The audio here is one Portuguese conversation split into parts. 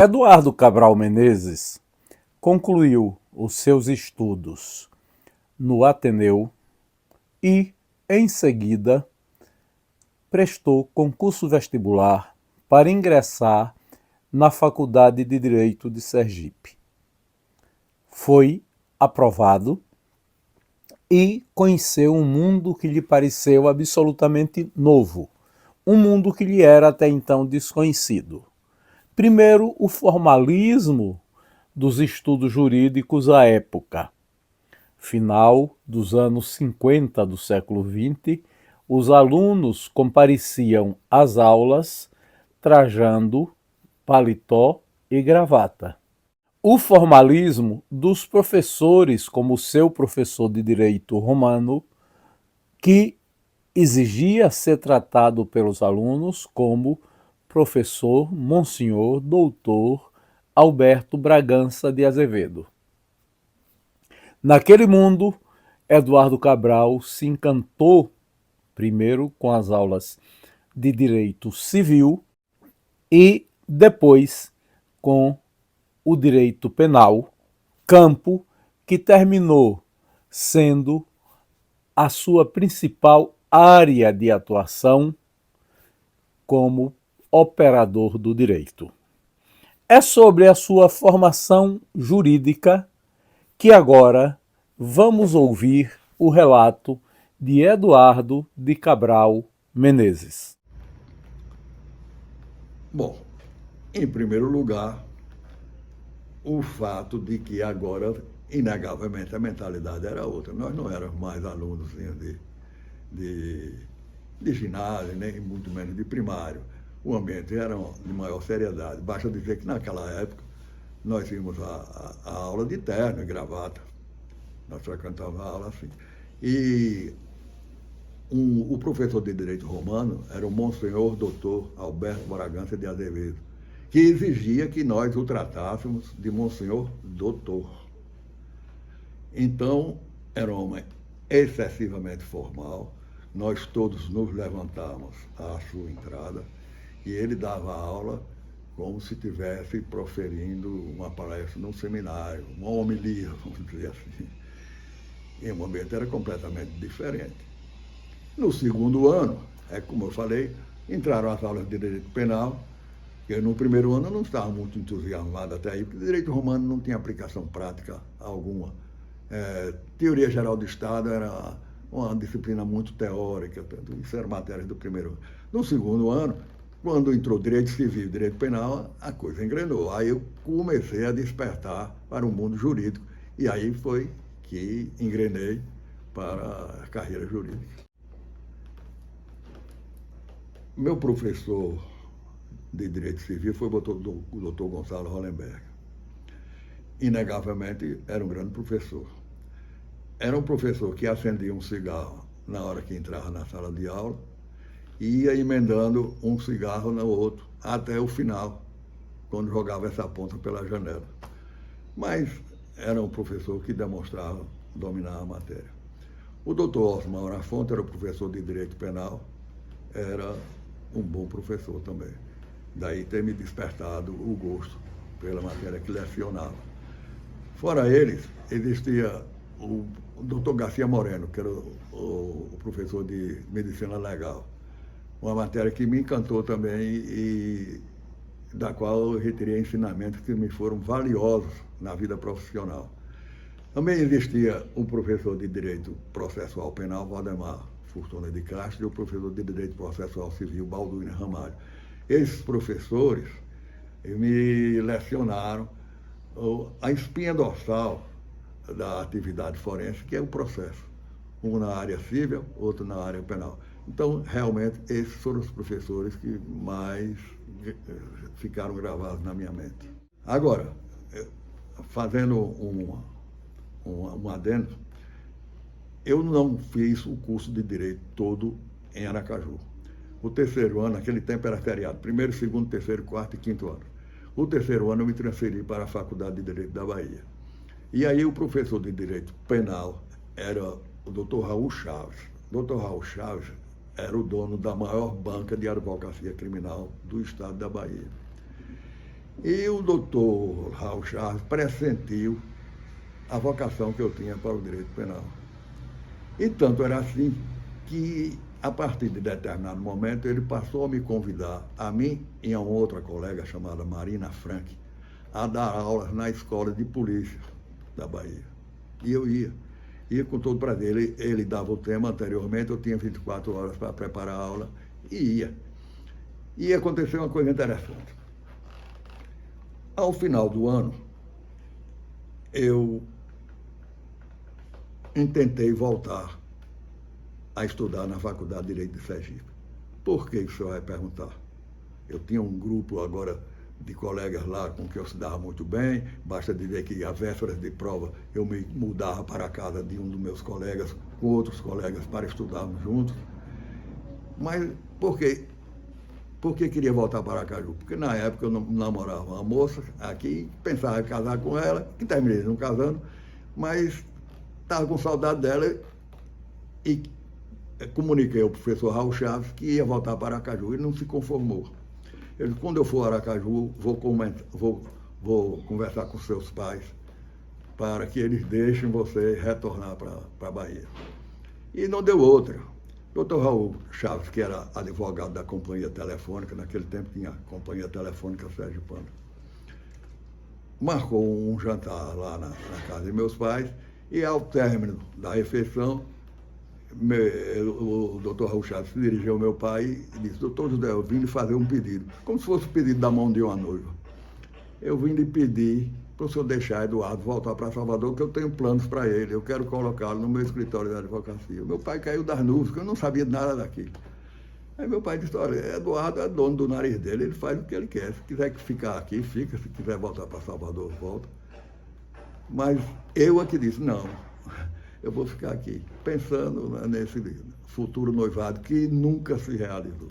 Eduardo Cabral Menezes concluiu os seus estudos no Ateneu e, em seguida, prestou concurso vestibular para ingressar na Faculdade de Direito de Sergipe. Foi aprovado e conheceu um mundo que lhe pareceu absolutamente novo, um mundo que lhe era até então desconhecido. Primeiro, o formalismo dos estudos jurídicos à época. Final dos anos 50 do século XX, os alunos compareciam às aulas trajando paletó e gravata. O formalismo dos professores, como o seu professor de direito romano, que exigia ser tratado pelos alunos como professor Monsenhor Doutor Alberto Bragança de Azevedo. Naquele mundo, Eduardo Cabral se encantou primeiro com as aulas de direito civil e depois com o direito penal, campo que terminou sendo a sua principal área de atuação como operador do direito. É sobre a sua formação jurídica que agora vamos ouvir o relato de Eduardo de Cabral Menezes. Bom, em primeiro lugar, o fato de que agora, inegavelmente, a mentalidade era outra. Nós não éramos mais alunos de ginásio, nem muito menos de primário. O ambiente era de maior seriedade. Basta dizer que naquela época nós tínhamos a aula de terno e gravata. Nós frequentávamos a aula assim. E o professor de Direito Romano era o Monsenhor Doutor Alberto Bragança de Azevedo, que exigia que nós o tratássemos de Monsenhor Doutor. Então, era um homem excessivamente formal, nós todos nos levantávamos à sua entrada e ele dava aula como se estivesse proferindo uma palestra num seminário, uma homilia, vamos dizer assim. E o ambiente era completamente diferente. No segundo ano, como eu falei, entraram as aulas de direito penal. Eu, no primeiro ano, eu não estava muito entusiasmado até aí, porque o direito romano não tinha aplicação prática alguma. Teoria geral do Estado era uma disciplina muito teórica, isso era matéria do primeiro ano. No segundo ano, quando entrou direito civil e direito penal, a coisa engrenou. Aí eu comecei a despertar para o mundo jurídico, e aí foi que engrenei para a carreira jurídica. Meu professor de Direito Civil foi o doutor Gonçalo Hollenberg. Inegavelmente, era um grande professor. Era um professor que acendia um cigarro na hora que entrava na sala de aula e ia emendando um cigarro no outro até o final, quando jogava essa ponta pela janela. Mas era um professor que demonstrava dominar a matéria. O doutor Osmar Orafonte era o professor de Direito Penal, era um bom professor também. Daí ter me despertado o gosto pela matéria que lecionava. Fora eles, existia o Dr. Garcia Moreno, que era o professor de Medicina Legal. Uma matéria que me encantou também e da qual eu retirei ensinamentos que me foram valiosos na vida profissional. Também existia um professor de Direito Processual Penal, Valdemar Fortuna de Castro, e o professor de Direito Processual Civil, Balduino Ramalho. Esses professores me lecionaram a espinha dorsal da atividade forense, que é o processo. Um na área civil, outro na área penal. Então, realmente, esses foram os professores que mais ficaram gravados na minha mente. Agora, fazendo um adendo, eu não fiz o curso de Direito todo em Aracaju. O terceiro ano, naquele tempo era feriado, primeiro, segundo, terceiro, quarto e quinto ano. O terceiro ano eu me transferi para a Faculdade de Direito da Bahia. E aí o professor de Direito Penal era o Dr. Raul Chaves. O Dr. Raul Chaves era o dono da maior banca de advocacia criminal do estado da Bahia. E o doutor Raul Chaves pressentiu a vocação que eu tinha para o direito penal. E tanto era assim que, a partir de determinado momento, ele passou a me convidar, a mim e a uma outra colega chamada Marina Frank, a dar aulas na escola de polícia da Bahia. E eu ia com todo prazer. Ele dava o tema anteriormente, eu tinha 24 horas para preparar a aula e ia. E aconteceu uma coisa interessante. Ao final do ano, eu intentei voltar a estudar na Faculdade de Direito de Sergipe. Por que o senhor vai perguntar? Eu tinha um grupo agora de colegas lá com que eu se dava muito bem, basta dizer que às vésperas de prova eu me mudava para a casa de um dos meus colegas, com outros colegas, para estudarmos juntos. Mas por quê? Por que queria voltar para Aracaju? Porque na época eu namorava uma moça aqui, pensava em casar com ela, que terminei não casando, mas estava com saudade dela e comuniquei ao professor Raul Chaves que ia voltar para Aracaju. Ele não se conformou. Ele disse, quando eu for a Aracaju, vou conversar com seus pais para que eles deixem você retornar para a Bahia. E não deu outra. Doutor Raul Chaves, que era advogado da Companhia Telefônica, naquele tempo tinha a Companhia Telefônica Sergipana, marcou um jantar lá na casa de meus pais e, ao término da refeição, o doutor Raul Chaves se dirigiu ao meu pai e disse, doutor José, eu vim lhe fazer um pedido, como se fosse o pedido da mão de uma noiva. Eu vim lhe pedir para o senhor deixar Eduardo voltar para Salvador, que eu tenho planos para ele, eu quero colocá-lo no meu escritório de advocacia. Meu pai caiu das nuvens, porque eu não sabia nada daquilo. Aí meu pai disse, olha, Eduardo é dono do nariz dele, ele faz o que ele quer. Se quiser ficar aqui, fica, se quiser voltar para Salvador, volta. Mas eu aqui disse, não, eu vou ficar aqui, pensando nesse futuro noivado que nunca se realizou.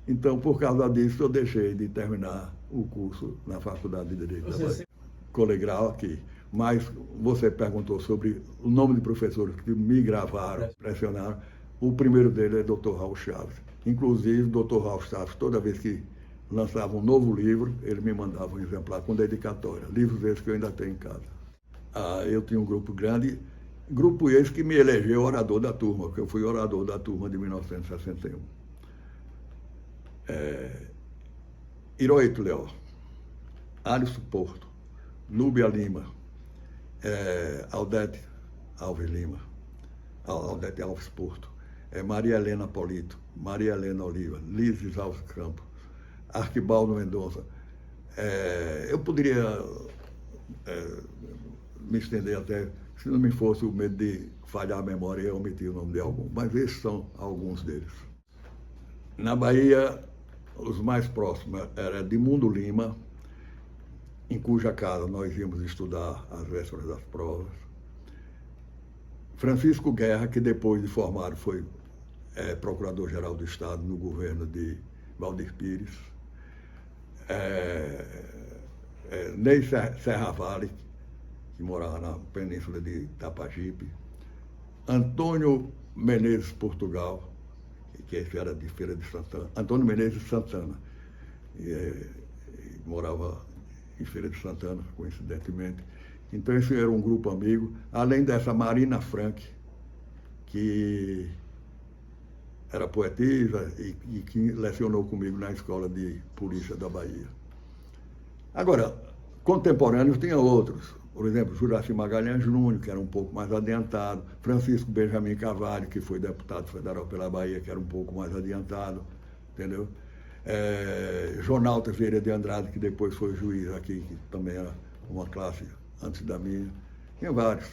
Então, por causa disso, eu deixei de terminar o curso na Faculdade de Direito da Bahia. Colegial aqui. Mas você perguntou sobre o nome de professores que me gravaram, pressionaram. O primeiro dele é Dr. Raul Chaves. Inclusive, o Dr. Raul Chaves, toda vez que lançava um novo livro, ele me mandava um exemplar com dedicatória. Livros esses que eu ainda tenho em casa. Eu tinha um grupo grande, grupo esse que me elegeu orador da turma, porque eu fui orador da turma de 1961. Hiroito Leó, Alisson Porto, Núbia Lima, Aldete Alves Lima, Aldete Alves Porto, Maria Helena Polito, Maria Helena Oliva, Lises Alves Campos, Arquibaldo Mendonça. Eu poderia me estender até, se não me fosse o medo de falhar a memória e omitir o nome de algum, mas esses são alguns deles. Na Bahia, os mais próximos eram Edmundo Lima, em cuja casa nós íamos estudar às vésperas das provas. Francisco Guerra, que depois de formado foi procurador-geral do Estado no governo de Valdir Pires. Ney Serravalli, que morava na península de Itapajipe. Antônio Menezes Portugal, que esse era de Feira de Santana. Antônio Menezes Santana, morava em Feira de Santana, coincidentemente. Então, esse era um grupo amigo, além dessa Marina Frank, que era poetisa e que lecionou comigo na Escola de Polícia da Bahia. Agora, contemporâneos tinha outros. Por exemplo, Juraci Magalhães Júnior, que era um pouco mais adiantado. Francisco Benjamin Carvalho, que foi deputado federal pela Bahia, que era um pouco mais adiantado, entendeu? Jonaldo Vieira de Andrade, que depois foi juiz aqui, que também era uma classe antes da minha. Tinha vários.